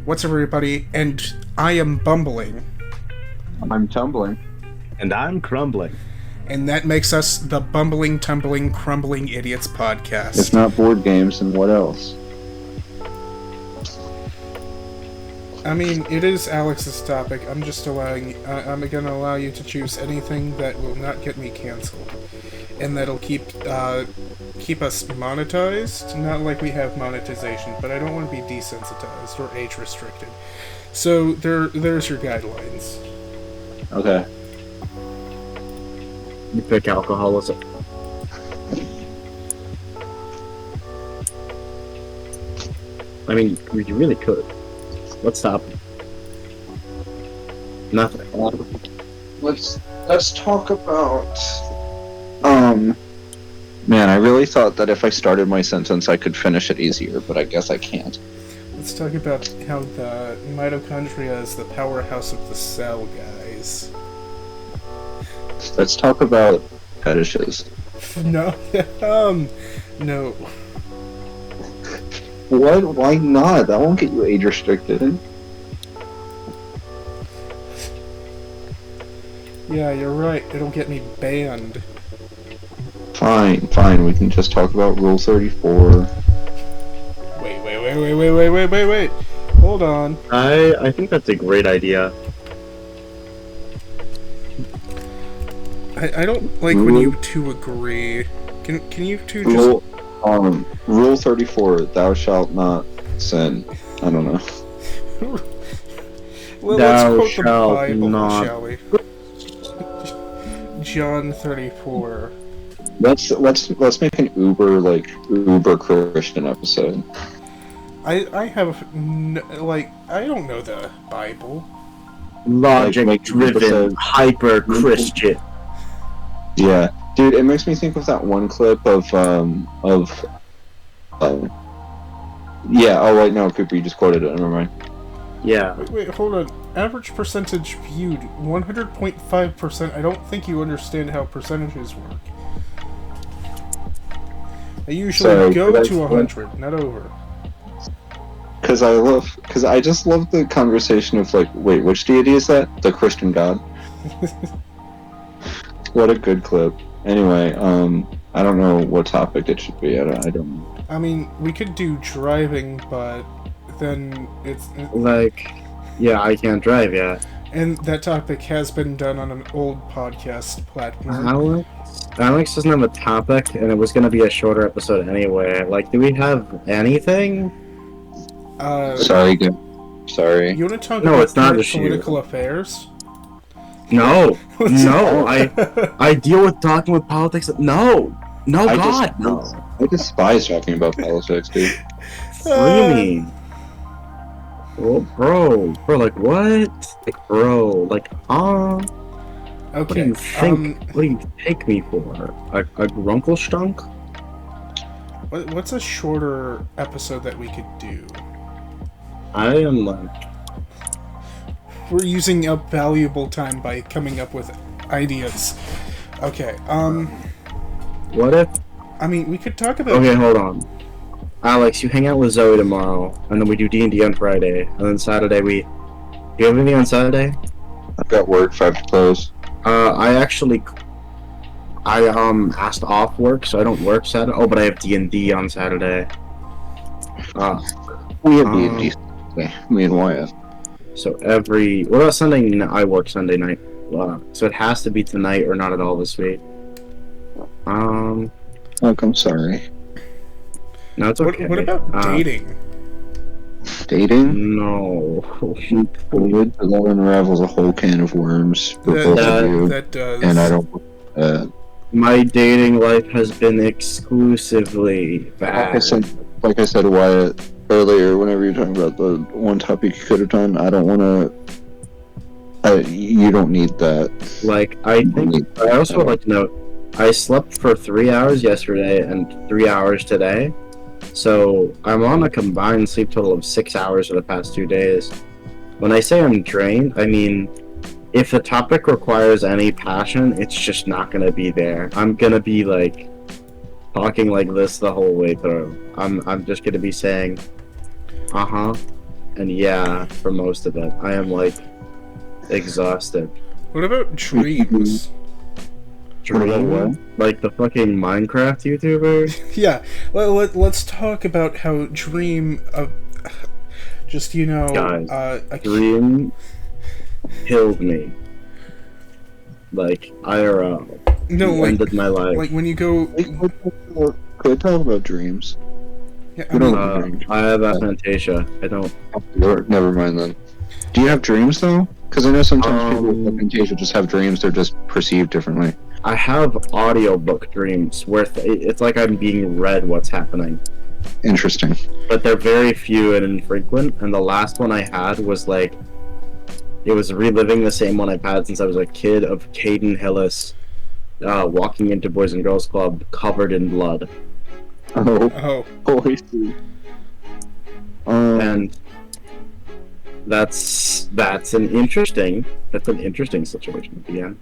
What's up, everybody? And I am Bumbling. I'm Tumbling. And I'm Crumbling. And that makes us the Bumbling, Tumbling, Crumbling Idiots podcast. It's not board games, and what else? I mean, it is Alex's topic. I'm gonna allow you to choose anything that will not get me canceled. And that'll keep us monetized. Not like we have monetization, but I don't want to be desensitized or age restricted. So there's your guidelines. Okay. You pick alcoholism. I mean, you really could. What's stopping? Nothing. Let's talk about. Man, I really thought that if I started my sentence, I could finish it easier, but I guess I can't. Let's talk about how the mitochondria is the powerhouse of the cell, guys. Let's talk about fetishes. No, no. What? Why not? That won't get you age restricted. Yeah, you're right. It'll get me banned. Fine. We can just talk about Rule 34. Wait. Hold on. I think that's a great idea. I don't like when you two agree. Can you two just... Rule 34, thou shalt not sin. I don't know. Well, Thou let's quote the shalt Bible, not. shall we? John 34. Let's make an uber Christian episode. I have I don't know the Bible. Logic-driven, hyper-Christian. Yeah, dude, it makes me think of that one clip of yeah. Oh wait, no, Cooper, you just quoted it. Never mind. Yeah. Wait, hold on. Average percentage viewed, 100.5%. I don't think you understand how percentages work. I usually go to 100, not over. Because I just love the conversation of like, wait, which deity is that? The Christian God. What a good clip. Anyway, I don't know what topic it should be. I don't know. I mean, we could do driving, but then it's yeah, I can't drive yet. and that topic has been done on an old podcast platform. Alex doesn't have a topic, and it was going to be a shorter episode anyway. Like, do we have anything? Sorry. You want to talk No, about it's not political affairs? No, I deal with talking with politics. No, God, no. I despise talking about politics, dude. What do you mean? Well, bro, like what? Like, bro, like, Okay. What do you think? What do you take me for? A grunklestunk? What's a shorter episode that we could do? I am like. We're using up valuable time by coming up with ideas. Okay, What if? I mean, we could talk about... Okay, hold on. Alex, you hang out with Zoe tomorrow, and then we do D&D on Friday, and then Saturday we... Do you have anything on Saturday? I've got work, 5 to close. I asked off work, so I don't work Saturday. Oh, but I have D&D on Saturday. We have D&D. Me and Wyatt. So what about Sunday? I work Sunday night. So it has to be tonight or not at all this week. Look, I'm sorry. No, it's okay. What about dating? Dating? No. That unravels a whole can of worms for both of you. That does. And I don't... My dating life has been exclusively bad. Like I said, Wyatt, earlier, whenever you're talking about the one topic you could have done, I don't want to... you don't need that. Like, I also would like to note, I slept for 3 hours yesterday and 3 hours today. So, I'm on a combined sleep total of 6 hours for the past 2 days. When I say I'm drained, I mean, if the topic requires any passion, it's just not going to be there. I'm going to be, like, talking like this the whole way through. I'm just going to be saying, uh-huh, And yeah, for most of it, I am like exhausted. What about dreams? What about what? Like the fucking Minecraft YouTuber? Yeah, let's talk about how Dream, just Guys, a Dream killed me. Like IRL. no, He like ended my life. like when you go, Could talk about dreams. yeah, I We mean, don't have dreams. I have aphantasia. I don't. Never mind then. Do you have dreams though? Because I know sometimes people with Um, aphantasia just have dreams. They're just perceived differently. I have audiobook dreams where it's like I'm being read what's happening. Interesting. But they're very few and infrequent, and the last one I had was like it was reliving the same one I've had since I was a kid of Caden Hillis walking into Boys and Girls Club covered in blood. Oh, oh, I see. And that's an interesting situation. Yeah.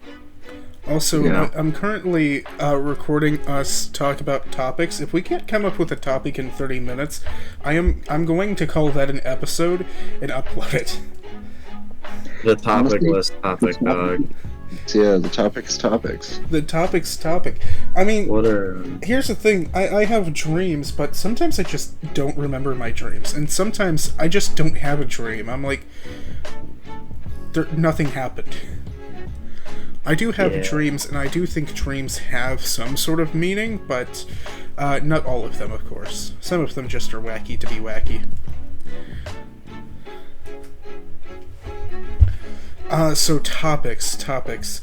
also, Yeah. I'm currently recording us talk about topics. If we can't come up with a topic in 30 minutes, I'm going to call that an episode and upload it. The topic Honestly, was topic dog. Yeah, the topic's topics. The topic's topic. I mean, What are here's the thing. I have dreams, but sometimes I just don't remember my dreams, and sometimes I just don't have a dream. I'm like, nothing happened. I do have Yeah. dreams, and I do think dreams have some sort of meaning, but not all of them, of course. Some of them just are wacky to be wacky. So topics.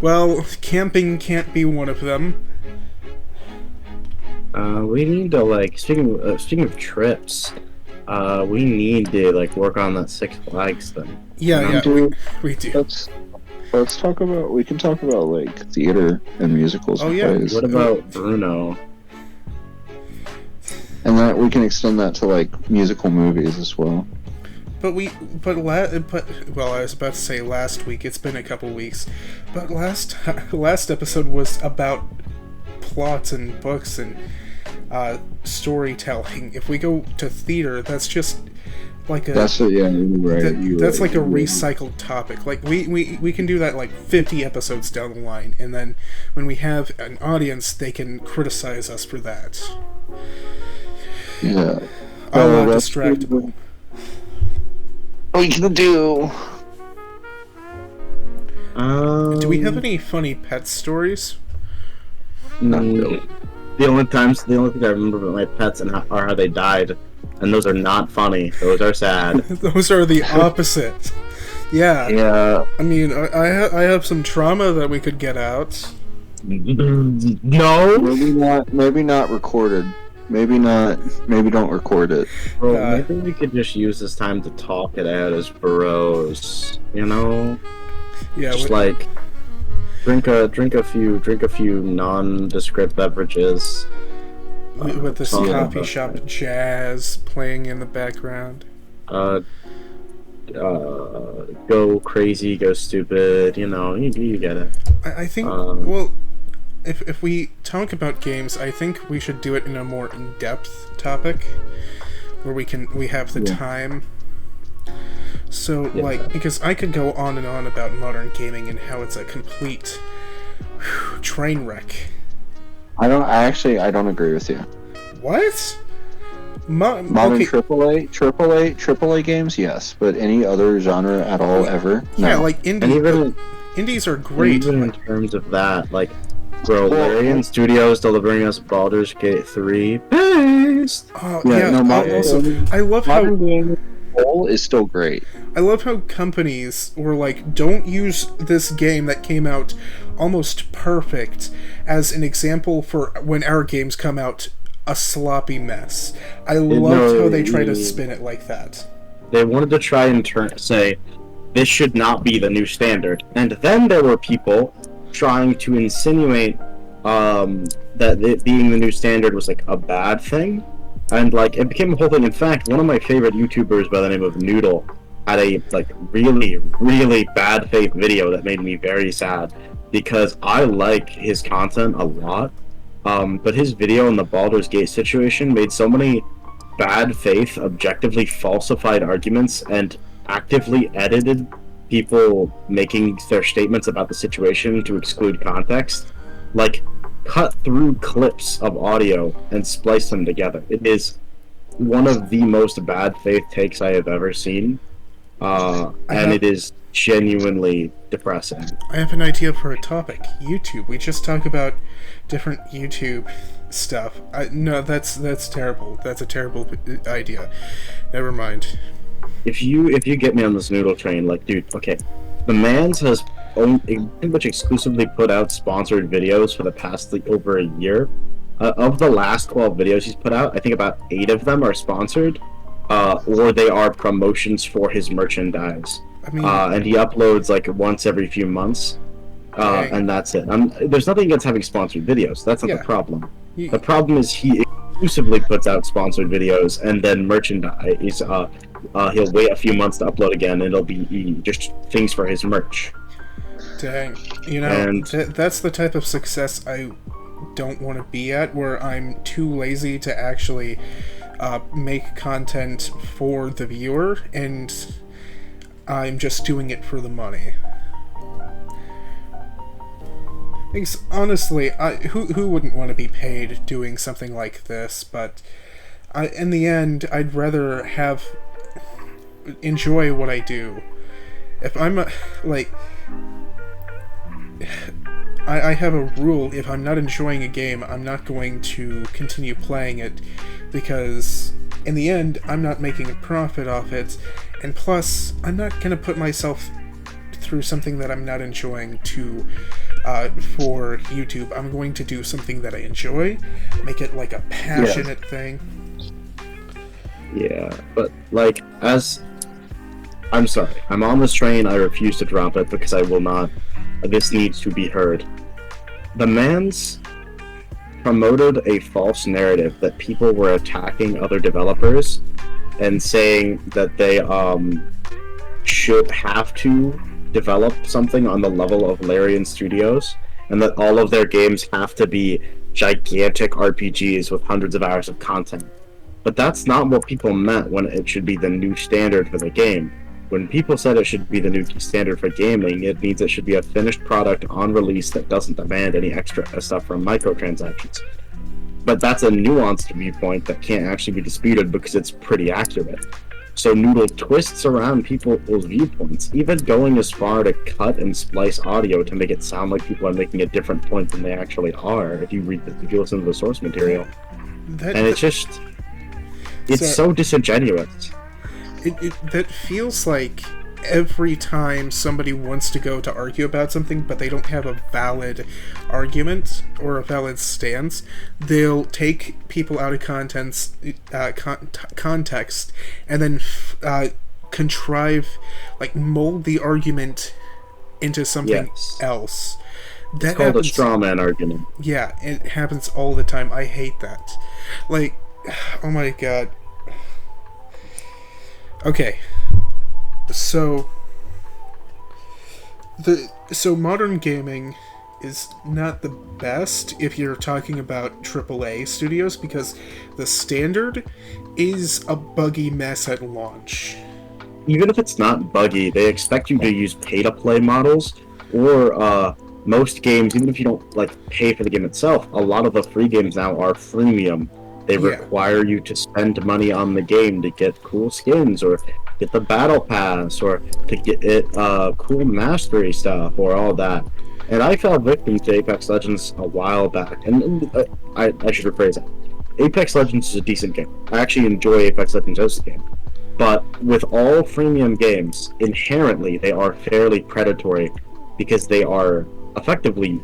Well, camping can't be one of them. we need to like speaking of trips. We need to like work on that Six Flags thing. Yeah, Dude, we do. let's talk about. We can talk about like theater and musicals. Oh, and yeah. plays. What about Bruno? And that we can extend that to like musical movies as well. But well, I was about to say last week. It's been a couple weeks, but last episode was about plots and books and storytelling. If we go to theater, that's just like a That's yeah, you're right. that's like a you're right. recycled topic. Like we can do that like 50 episodes down the line, and then when we have an audience, they can criticize us for that. Yeah. That's distractible. We can do. Do we have any funny pet stories? Not really. The only thing I remember about my pets are how they died, and those are not funny. Those are sad. Those are the opposite. Yeah. Yeah. I mean, I have some trauma that we could get out. No. Maybe not recorded. Maybe not. Maybe don't record it. Bro, maybe we could just use this time to talk it out as bros. You know, Yeah. just like drink a few nondescript beverages. With this talk coffee about shop that. jazz playing in the background. Go crazy, go stupid. You know, you get it. I think. Well, if we talk about games, I think we should do it in a more in-depth topic, where we have the time. So, like, because I could go on and on about modern gaming and how it's a complete train wreck. I don't agree with you. What? Modern Okay, AAA games, yes, but any other genre at all ever? No. yeah, like And even indies are great. even in terms of that, like, bro, Larian Studios delivering us Baldur's Gate 3 based. I love how modern game whole is still great. I love how companies were like, don't use this game that came out almost perfect as an example for when our games come out a sloppy mess. I loved how they try to spin it like that. They wanted to try and say, this should not be the new standard. And then there were people trying to insinuate that it being the new standard was like a bad thing. And like it became a whole thing. In fact, one of my favorite YouTubers by the name of Noodle had a like really, really bad faith video that made me very sad because I like his content a lot. But his video on the Baldur's Gate situation made so many bad faith, objectively falsified arguments and actively edited people making their statements about the situation to exclude context, like cut through clips of audio and splice them together. It is one of the most bad faith takes I have ever seen, and it is genuinely depressing. I have an idea for a topic. YouTube. We just talk about different YouTube stuff. No, that's terrible. That's a terrible idea. Never mind. If you get me on this noodle train, like, dude, okay, the man's has pretty much exclusively put out sponsored videos for the past over a year. Of the last 12 videos he's put out, I think about 8 of them are sponsored, or they are promotions for his merchandise. I mean, and he uploads like once every few months, and that's it. There's nothing against having sponsored videos. That's not the problem. The problem is he exclusively puts out sponsored videos and then merchandise. He'll wait a few months to upload again, and it'll be just things for his merch. Dang. You know, that's the type of success I don't want to be at, where I'm too lazy to actually make content for the viewer, and I'm just doing it for the money. Because honestly, who wouldn't want to be paid doing something like this? But in the end, I'd rather enjoy what I do. If I'm I have a rule: if I'm not enjoying a game, I'm not going to continue playing it, because in the end, I'm not making a profit off it, and plus, I'm not going to put myself through something that I'm not enjoying for YouTube. I'm going to do something that I enjoy, make it like a passionate thing. Yeah, but like, I'm sorry, I'm on this train, I refuse to drop it because I will not. This needs to be heard. The man's promoted a false narrative that people were attacking other developers and saying that they should have to develop something on the level of Larian Studios, and that all of their games have to be gigantic RPGs with hundreds of hours of content. But that's not what people meant when it should be the new standard for the game. When people said it should be the new standard for gaming, it means it should be a finished product on release that doesn't demand any extra stuff from microtransactions. But that's a nuanced viewpoint that can't actually be disputed because it's pretty accurate. So Noodle twists around people's viewpoints, even going as far to cut and splice audio to make it sound like people are making a different point than they actually are. If you listen to the source material, it's so disingenuous. That feels like every time somebody wants to go to argue about something, but they don't have a valid argument or a valid stance, they'll take people out of context and then contrive, like, mold the argument into something else. It's called a straw man argument. Yeah, it happens all the time. I hate that. Like, oh my god. Okay, so modern gaming is not the best if you're talking about AAA studios, because the standard is a buggy mess at launch. Even if it's not buggy, they expect you to use pay-to-play models, or most games, even if you don't pay for the game itself, a lot of the free games now are freemium. They require you to spend money on the game to get cool skins, or get the battle pass, or to get cool mastery stuff, or all that. And I fell victim to Apex Legends a while back, and I should rephrase it. Apex Legends is a decent game. I actually enjoy Apex Legends as a game. But with all freemium games, inherently they are fairly predatory, because they are effectively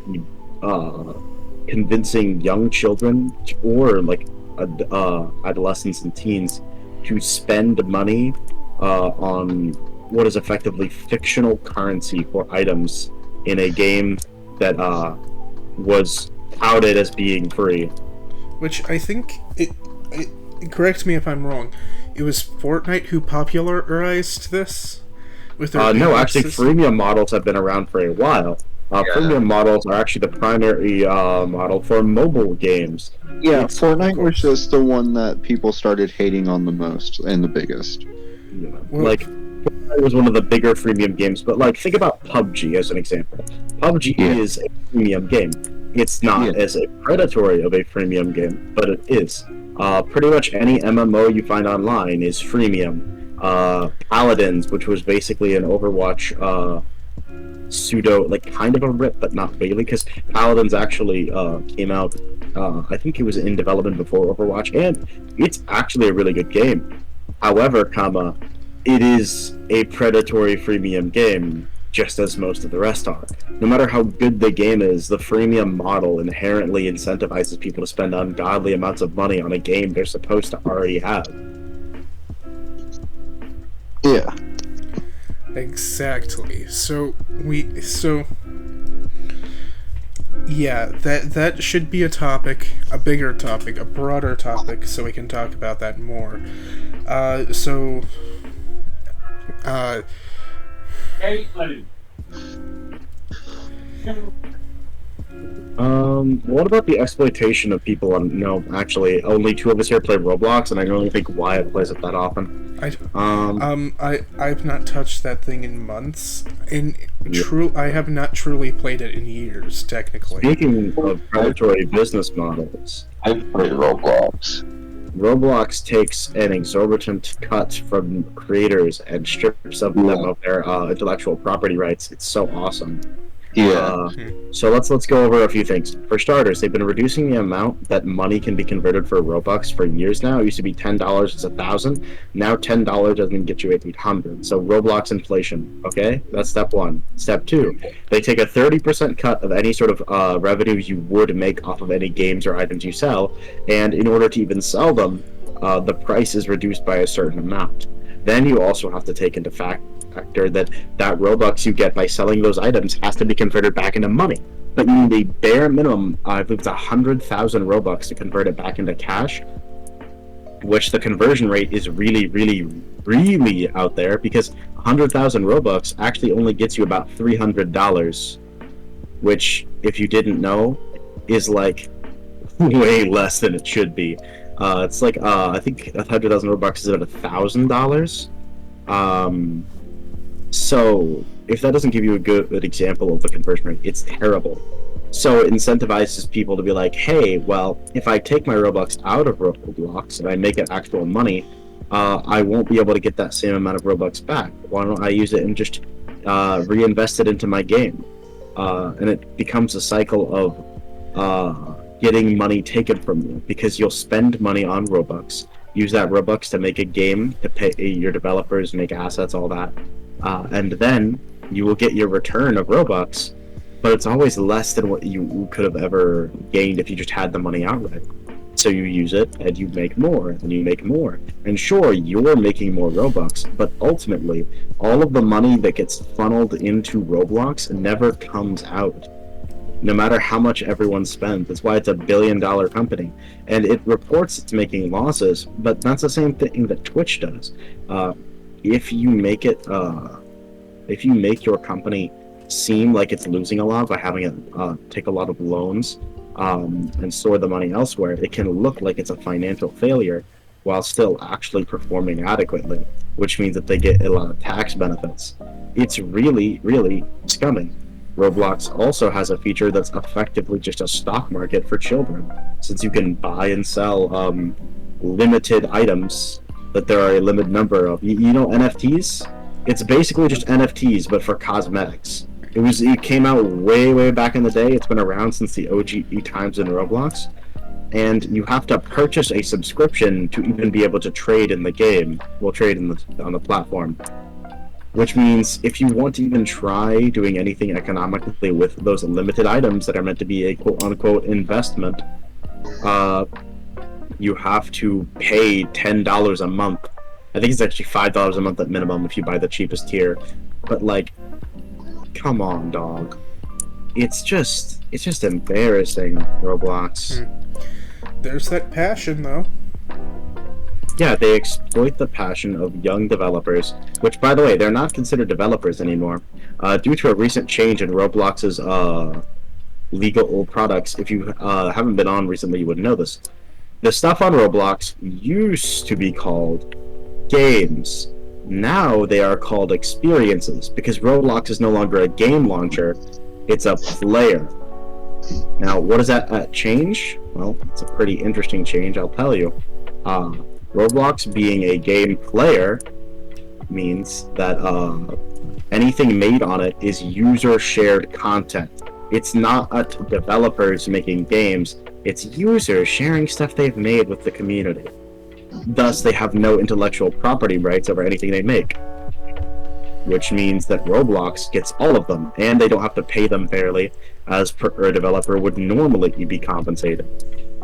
convincing young children or adolescents and teens to spend money on what is effectively fictional currency for items in a game that was touted as being free. Which I think correct me if I'm wrong, it was Fortnite who popularized this with their no, actually, freemium models have been around for a while. Freemium models are actually the primary model for mobile games. Yeah, It's, Fortnite was just the one that people started hating on the most and the biggest. Well, like, Fortnite was one of the bigger freemium games, but like, think about PUBG as an example. PUBG Yeah. is a freemium game. It's not as a predatory of a freemium game, but it is. Pretty much any MMO you find online is freemium. Paladins, which was basically an Overwatch pseudo, like kind of a rip, but not really, because Paladins actually came out. I think it was in development before Overwatch, and it's actually a really good game. However, it is a predatory freemium game, just as most of the rest are. No matter how good the game is, the freemium model inherently incentivizes people to spend ungodly amounts of money on a game they're supposed to already have. Yeah. exactly. Yeah, that should be a topic, a bigger topic, a broader topic, so we can talk about that more. What about the exploitation of people on, no, actually, only two of us here play Roblox, and I don't think Wyatt plays it that often. I've not touched that thing in months. I have not truly played it in years, technically. Speaking of predatory business models, I've played Roblox. Roblox takes an exorbitant cut from creators and strips of them of their intellectual property rights. It's so awesome. Yeah. So let's go over a few things. For starters, they've been reducing the amount that money can be converted for Robux for years now. It used to be $10, it's $1,000. Now $10 doesn't get you 800. So Roblox inflation. Okay, that's step one. Step two, they take a 30% cut of any sort of revenue you would make off of any games or items you sell, and in order to even sell them, the price is reduced by a certain amount. Then you also have to take into factor that Robux you get by selling those items has to be converted back into money. But you need a bare minimum, I believe it's 100,000 Robux to convert it back into cash, which the conversion rate is really, really, really out there, because 100,000 Robux actually only gets you about $300, which, if you didn't know, is like way less than it should be. It's like, I think 100,000 Robux is about $1,000. So, if that doesn't give you a good example of the conversion rate, it's terrible. So it incentivizes people to be like, hey, well, if I take my Robux out of Roblox and I make it actual money, I won't be able to get that same amount of Robux back. Why don't I use it and just reinvest it into my game? And it becomes a cycle of getting money taken from you, because you'll spend money on Robux, use that Robux to make a game, to pay your developers, make assets, all that. And then you will get your return of Robux, but it's always less than what you could have ever gained if you just had the money outright. So you use it, and you make more, and you make more. And sure, you're making more Robux, but ultimately, all of the money that gets funneled into Roblox never comes out, no matter how much everyone spends. That's why it's a billion-dollar company. And it reports it's making losses, but that's the same thing that Twitch does. If you make your company seem like it's losing a lot by having it take a lot of loans and store the money elsewhere, it can look like it's a financial failure while still actually performing adequately, which means that they get a lot of tax benefits. It's really, really scummy. Roblox also has a feature that's effectively just a stock market for children, since you can buy and sell limited items that there are a limited number of. You know NFTs? It's basically just NFTs, but for cosmetics. It came out way back in the day. It's been around since the OG times in Roblox, and you have to purchase a subscription to even be able to trade in the game. Well, trade on the platform. Which means if you want to even try doing anything economically with those limited items that are meant to be a quote-unquote investment, you have to pay $10 a month. I think it's actually $5 a month at minimum if you buy the cheapest tier. But like, come on, dog. It's just embarrassing, Roblox. There's that passion, though. Yeah, they exploit the passion of young developers, which, by the way, they're not considered developers anymore, due to a recent change in Roblox's legal products. If you haven't been on recently, you would know this. The stuff on Roblox used to be called games. Now they are called experiences, because Roblox is no longer a game launcher, it's a player. Now, what does that change? Well, it's a pretty interesting change, I'll tell you. Roblox being a game player means that anything made on it is user-shared content. It's not developers making games, it's users sharing stuff they've made with the community. Thus, they have no intellectual property rights over anything they make. Which means that Roblox gets all of them, and they don't have to pay them fairly, as a developer would normally be compensated.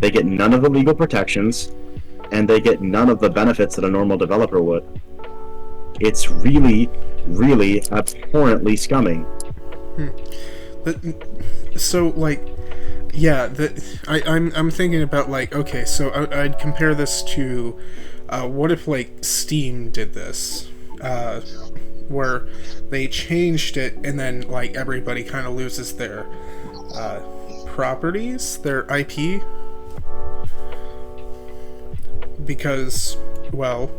They get none of the legal protections, and they get none of the benefits that a normal developer would. It's really, really abhorrently scummy. So, like, yeah, I'm thinking about, like, okay, so I'd compare this to, what if, like, Steam did this, where they changed it, and then, like, everybody kind of loses their, properties, their IP, because, well,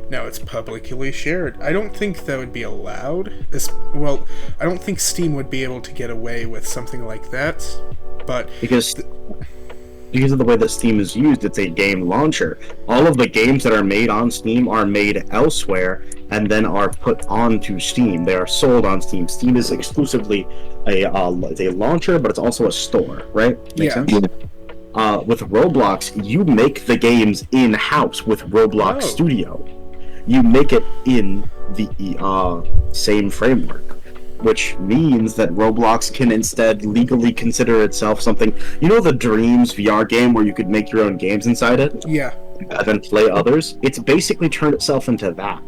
now it's publicly shared. I don't think that would be allowed. Well, I don't think Steam would be able to get away with something like that, but... Because of the way that Steam is used, it's a game launcher. All of the games that are made on Steam are made elsewhere, and then are put onto Steam. They are sold on Steam. Steam is exclusively a launcher, but it's also a store, right? Makes sense? With Roblox, you make the games in-house with Roblox Studio. You make it in the same framework, which means that Roblox can instead legally consider itself something... You know the Dreams VR game where you could make your own games inside it? Yeah. And then play others? It's basically turned itself into that.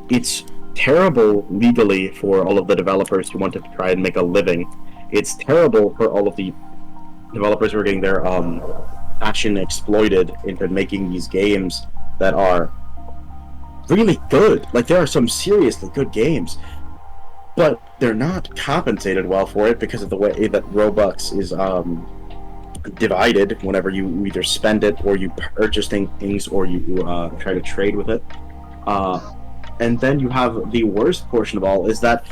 It's terrible legally for all of the developers who want to try and make a living. It's terrible for all of the developers who are getting their passion exploited into making these games that are really good. Like, there are some seriously good games, but they're not compensated well for it because of the way that Robux is divided whenever you either spend it or you purchase things or you try to trade with it. And then you have the worst portion of all is that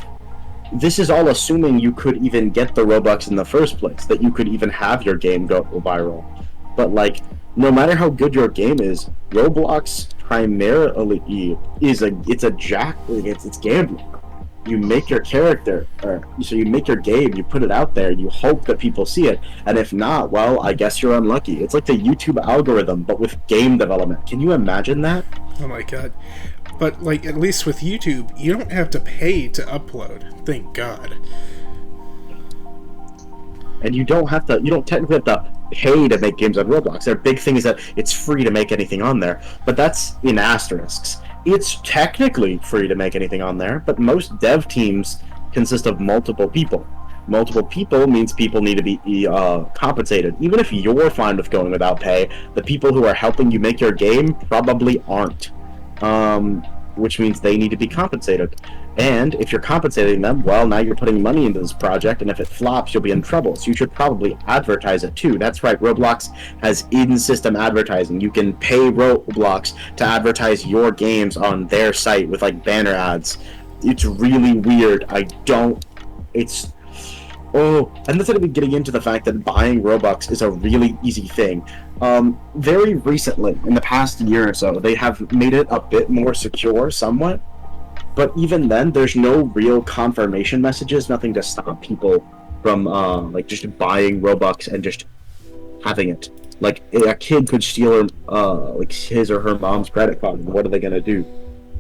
this is all assuming you could even get the Robux in the first place, that you could even have your game go viral. But, like, no matter how good your game is, Roblox primarily is it's gambling. You make your character, so you make your game, you put it out there, you hope that people see it, and if not, well, I guess you're unlucky. It's like the YouTube algorithm, but with game development. Can you imagine that? Oh my god. But, like, at least with YouTube, you don't have to pay to upload. Thank God. And you don't technically have to pay to make games on Roblox. Their big thing is that it's free to make anything on there, but that's in asterisks. It's technically free to make anything on there, but most dev teams consist of multiple people. Multiple people means people need to be compensated. Even if you're fine with going without pay, the people who are helping you make your game probably aren't. Which means they need to be compensated. And if you're compensating them, well, now you're putting money into this project, and if it flops, you'll be in trouble. So you should probably advertise it too. That's right, Roblox has in-system advertising. You can pay Roblox to advertise your games on their site with, like, banner ads. It's really weird. And that's going to be getting into the fact that buying Robux is a really easy thing. Very recently, in the past year or so, they have made it a bit more secure, somewhat. But even then, there's no real confirmation messages, nothing to stop people from, just buying Robux and just having it. Like, a kid could steal his or her mom's credit card, and what are they going to do?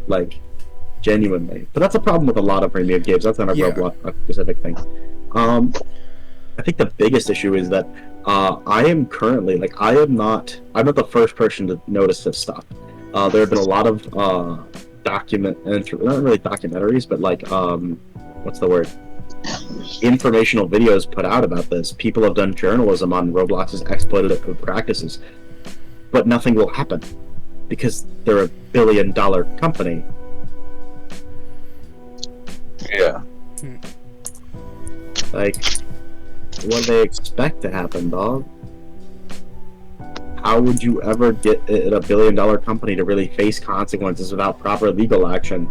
Like, genuinely. But that's a problem with a lot of premium games. That's not a Roblox specific thing. I think the biggest issue is that I am currently, I'm not the first person to notice this stuff. There have been a lot of not really documentaries, but what's the word? Informational videos put out about this. People have done journalism on Roblox's exploitative practices, but nothing will happen. because they're $1 billion company. Yeah. Like, what do they expect to happen, dog? How would you ever get a $1 billion company to really face consequences without proper legal action?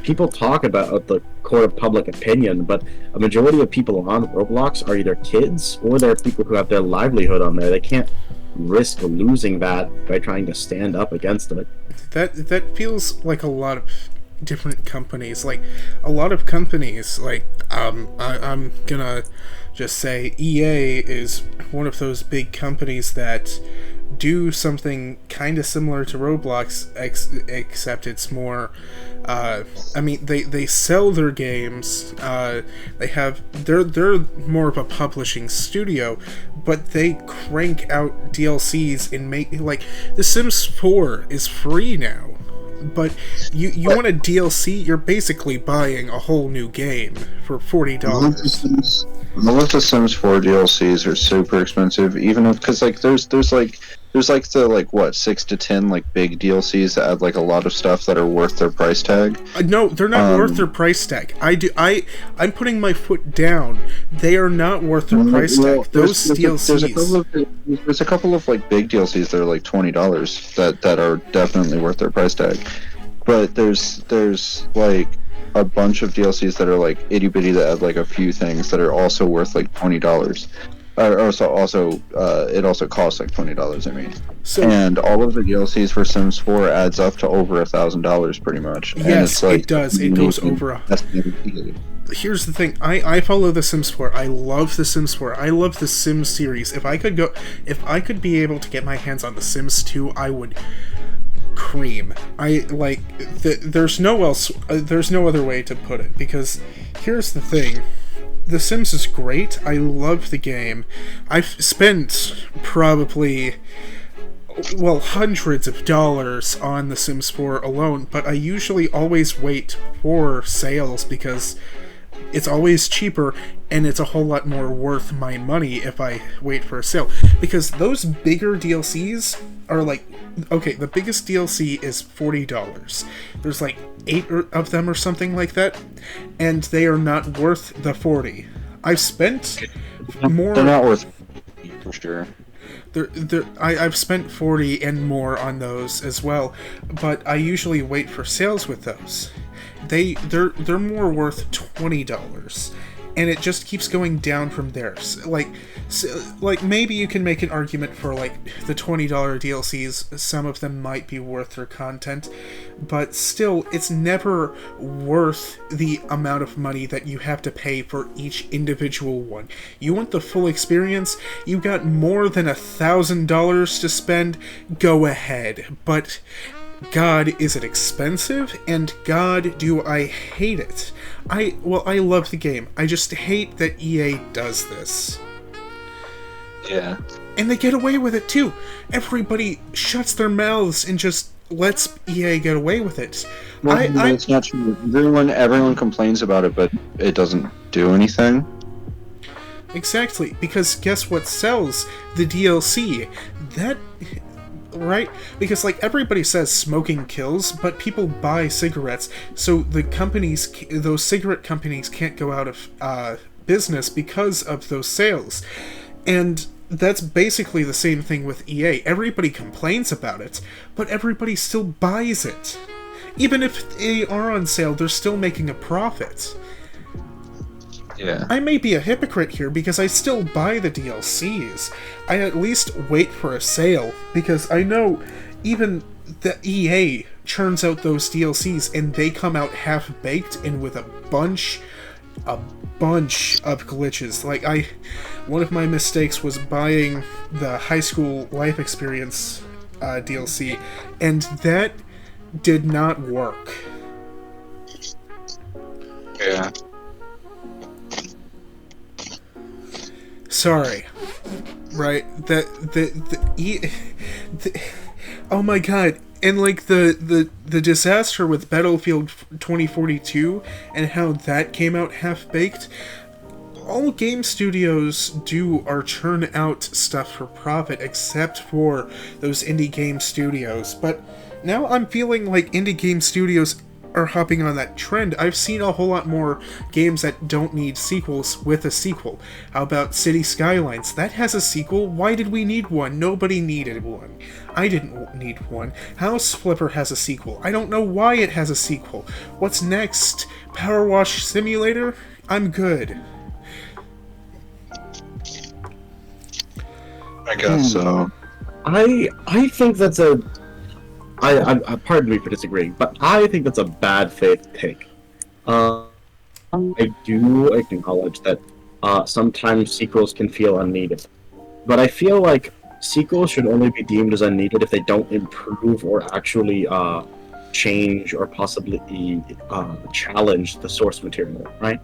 People talk about the court of public opinion, but a majority of people on Roblox are either kids or they're people who have their livelihood on there. They can't risk losing that by trying to stand up against it. That feels like a lot of different companies. Like, a lot of companies, like, I'm gonna just say EA is one of those big companies that do something kind of similar to Roblox, except it's more, I mean, they sell their games, they're more of a publishing studio, but they crank out DLCs and make, like, The Sims 4 is free now. But you want a DLC, you're basically buying a whole new game for $40. All of the Sims 4 DLCs are super expensive, even if, because like there's the like what 6 to 10 like big DLCs that add like a lot of stuff that are worth their price tag. No, they're not worth their price tag. I'm putting my foot down. They are not worth their price tag. Those DLCs. There's a couple of like big DLCs that are like $20 that are definitely worth their price tag, but there's like a bunch of DLCs that are like itty bitty that add like a few things that are also worth like $20. It also costs like $20. I mean, and all of the DLCs for Sims 4 adds up to over $1,000 pretty much. Yes, and it's like, it does. It goes over. Here's the thing. I follow The Sims 4. I love The Sims 4. I love the Sims series. If I could be able to get my hands on The Sims 2, I would cream. There's no other way to put it, because here's the thing. The Sims is great. I love the game. I've spent probably, well, hundreds of dollars on The Sims 4 alone, but I usually always wait for sales because it's always cheaper and it's a whole lot more worth my money if I wait for a sale. Because those bigger DLCs are like, okay, the biggest DLC is $40. There's like 8 of them or something like that, and they are not worth the $40. I've spent more. They're not worth for sure. I've spent $40 and more on those as well, but I usually wait for sales with those. They're more worth $20, and it just keeps going down from there. Like maybe you can make an argument for like the $20 DLCs. Some of them might be worth their content, but still, it's never worth the amount of money that you have to pay for each individual one. You want the full experience? You got more than $1,000 to spend? Go ahead, but God, is it expensive, and God, do I hate it. I love the game. I just hate that EA does this. Yeah. And they get away with it, too. Everybody shuts their mouths and just lets EA get away with it. Well, it's not true. Everyone complains about it, but it doesn't do anything. Exactly, because guess what sells? The DLC. Right? Because, like, everybody says smoking kills, but people buy cigarettes, so those cigarette companies can't go out of business because of those sales. And that's basically the same thing with EA. Everybody complains about it, but everybody still buys it. Even if they are on sale, they're still making a profit. Yeah. I may be a hypocrite here because I still buy the DLCs. I at least wait for a sale because I know even the EA churns out those DLCs and they come out half-baked and with a bunch of glitches. Like, one of my mistakes was buying the High School Life Experience DLC, and that did not work. Yeah. Sorry. Right? Oh my god. And like the disaster with Battlefield 2042 and how that came out half-baked, all game studios do are churn out stuff for profit, except for those indie game studios. But now I'm feeling like indie game studios are hopping on that trend. I've seen a whole lot more games that don't need sequels with a sequel. How about City Skylines? That has a sequel. Why did we need one? Nobody needed one. I didn't need one. House Flipper has a sequel. I don't know why it has a sequel. What's next? Power Wash Simulator? I'm good. I guess so. I think that's a. I pardon me for disagreeing, but I think that's a bad faith take. I do acknowledge that sometimes sequels can feel unneeded, but I feel like sequels should only be deemed as unneeded if they don't improve or actually change or possibly challenge the source material, right?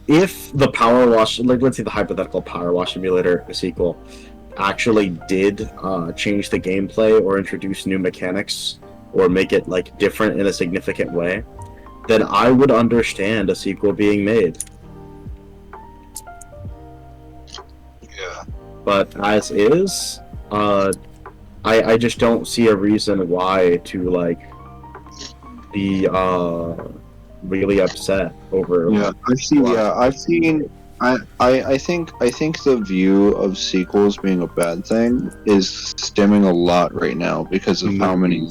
If the Power Wash, like let's say the hypothetical Power Wash Simulator sequel, actually did change the gameplay or introduce new mechanics or make it like different in a significant way, then I would understand a sequel being made. Yeah. But as is, I just don't see a reason why to like be really upset over. Yeah, I've seen. I think the view of sequels being a bad thing is stemming a lot right now because of how many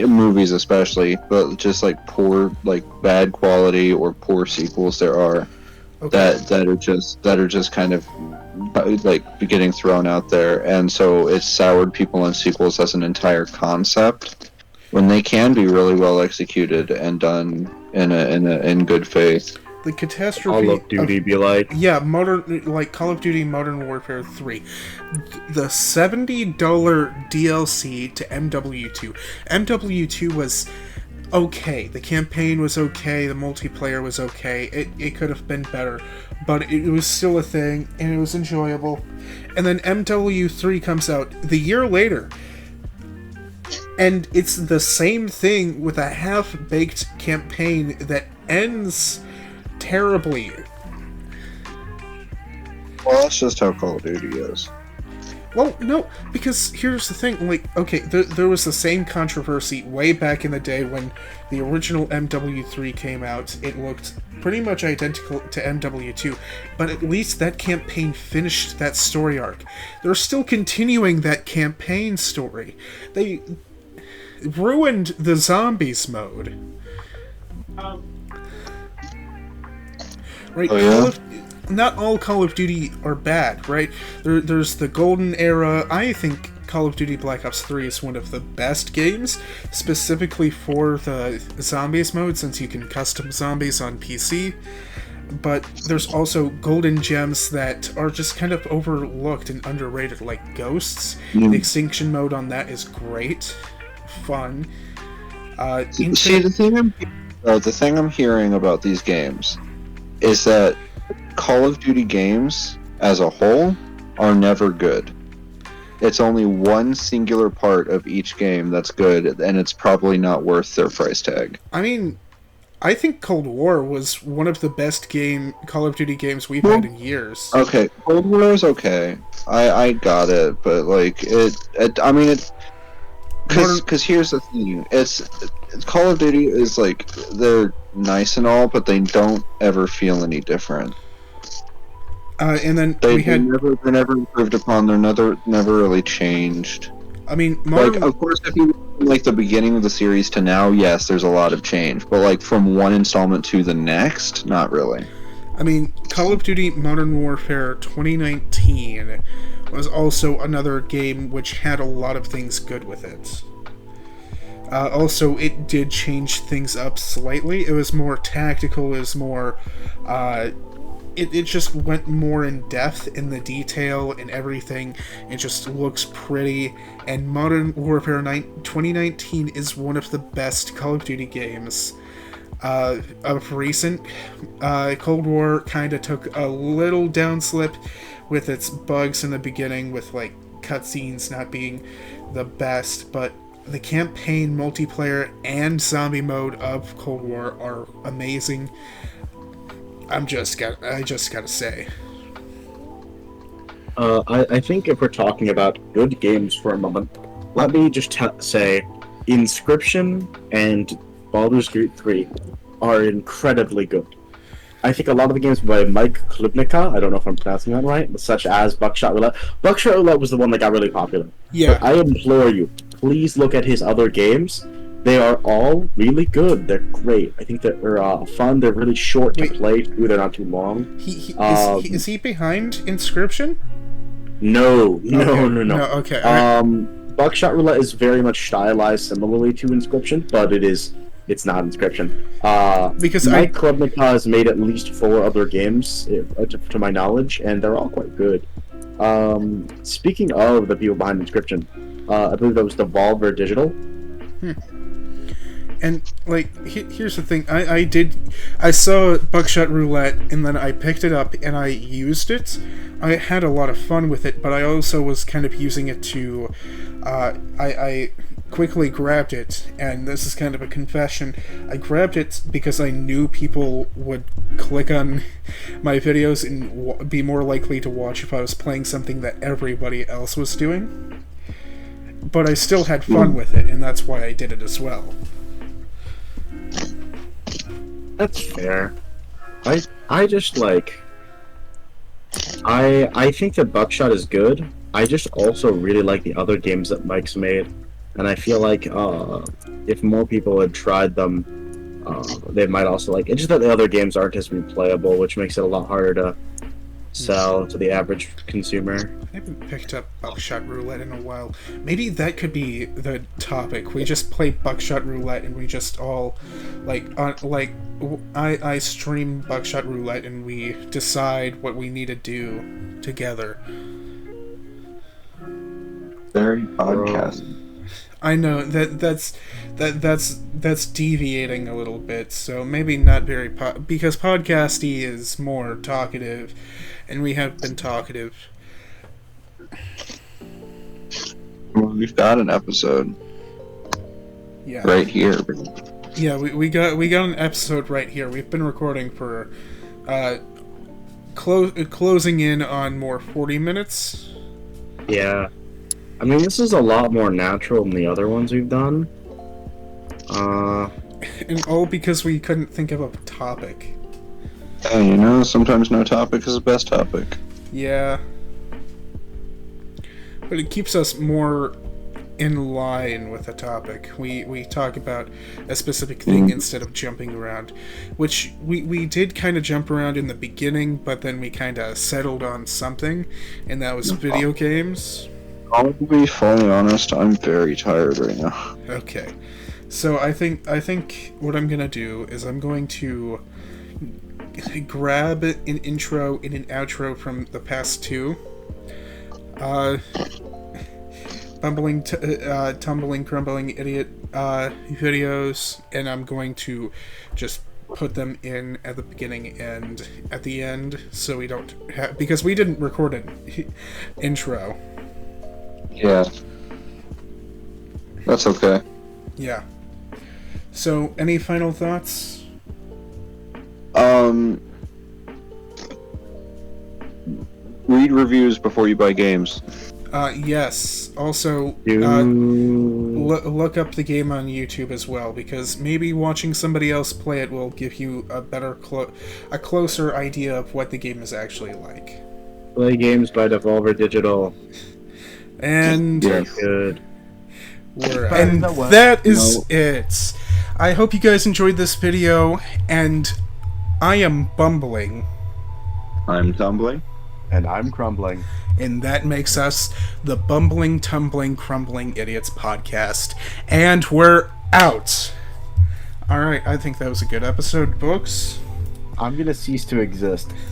movies especially, but just like poor, like bad quality or poor sequels there are. Okay. that are just kind of like getting thrown out there, and so it's soured people on sequels as an entire concept when they can be really well executed and done in good faith. The catastrophe Call of Duty be like, yeah, Call of Duty Modern Warfare 3. The $70 DLC to MW2. MW2 was okay. The campaign was okay, the multiplayer was okay. It could have been better, but it was still a thing, and it was enjoyable. And then MW3 comes out the year later, and it's the same thing with a half-baked campaign that ends terribly. Well, that's just how Call of Duty is. Well, no, because here's the thing, like, okay, there was the same controversy way back in the day when the original MW3 came out. It looked pretty much identical to MW2, but at least that campaign finished that story arc. They're still continuing that campaign story. They ruined the zombies mode. Right? Oh, yeah? Not all Call of Duty are bad, right? There's the golden era. I think Call of Duty Black Ops 3 is one of the best games, specifically for the zombies mode, since you can custom zombies on PC. But there's also golden gems that are just kind of overlooked and underrated, like Ghosts. The extinction mode on that is great. Fun. See, the thing I'm hearing about these games is that Call of Duty games as a whole are never good. It's only one singular part of each game that's good, and it's probably not worth their price tag. I mean, I think Cold War was one of the best Call of Duty games we've had in years. Okay, Cold War is okay. I got it, but like because here's the thing, it's Call of Duty is like, they're nice and all, but they don't ever feel any different. And then they're never improved upon. They're never really changed. I mean, like, of course, if you like the beginning of the series to now, yes, there's a lot of change. But like from one installment to the next, not really. I mean, Call of Duty Modern Warfare 2019 was also another game which had a lot of things good with it. Also, it did change things up slightly. It was more tactical. It was more... It just went more in depth in the detail and everything. It just looks pretty. And Modern Warfare 2019 is one of the best Call of Duty games of recent. Cold War kind of took a little downslip with its bugs in the beginning, with like cutscenes not being the best, but the campaign, multiplayer, and zombie mode of Cold War are amazing. I just gotta say. I think if we're talking about good games for a moment, let me just say Inscription and Baldur's Gate 3 are incredibly good. I think a lot of the games by Mike Klubnica, I don't know if I'm pronouncing that right, such as Buckshot Roulette. Buckshot Roulette was the one that got really popular. Yeah. But I implore you, please look at his other games. They are all really good. They're great. I think they're fun. They're really short to play through. They're not too long. Is he behind Inscription? No. Okay. Buckshot Roulette is very much stylized similarly to Inscription, but it's not Inscription. Because Mike Klubnica has made at least 4 other games, to my knowledge, and they're all quite good. Speaking of the people behind Inscription, I believe that was Devolver Digital. And here's the thing: I saw Buckshot Roulette, and then I picked it up and I used it. I had a lot of fun with it, but I also was kind of using it to. I quickly grabbed it, and this is kind of a confession. I grabbed it because I knew people would click on my videos and be more likely to watch if I was playing something that everybody else was doing. But I still had fun with it, and that's why I did it as well. That's fair. I just like. I think that Buckshot is good. I just also really like the other games that Mike's made, and I feel like if more people had tried them, they might also like. It's just that the other games aren't as replayable, which makes it a lot harder to sell to the average consumer. I haven't picked up Buckshot Roulette in a while. Maybe that could be the topic. We just play Buckshot Roulette and we just all I stream Buckshot Roulette and we decide what we need to do together. Very podcasting. I know that's deviating a little bit, so maybe not very because podcasty is more talkative, and we have been talkative. Well, we've got an episode. Yeah. Right here. Yeah, we got an episode right here. We've been recording for closing in on more 40 minutes. Yeah. I mean, this is a lot more natural than the other ones we've done. And all because we couldn't think of a topic. Hey, sometimes no topic is the best topic. Yeah. But it keeps us more in line with the topic. We talk about a specific thing instead of jumping around. Which we did kind of jump around in the beginning, but then we kind of settled on something, and that was video games. I'll be fully honest, I'm very tired right now. Okay. So I think what I'm gonna do is I'm going to grab an intro and an outro from the past 2. Bumbling, Tumbling, Crumbling, Idiot videos, and I'm going to just put them in at the beginning and at the end, so we don't have, because we didn't record an intro. Yeah. That's okay. Yeah. So, any final thoughts? Read reviews before you buy games. Yes. Also, look up the game on YouTube as well, because maybe watching somebody else play it will give you a better, a closer idea of what the game is actually like. Play games by Devolver Digital. And good. That is it. I hope you guys enjoyed this video, and I am Bumbling. I'm Tumbling. And I'm Crumbling. And that makes us the Bumbling, Tumbling, Crumbling Idiots podcast. And we're out. Alright, I think that was a good episode, books. I'm gonna cease to exist.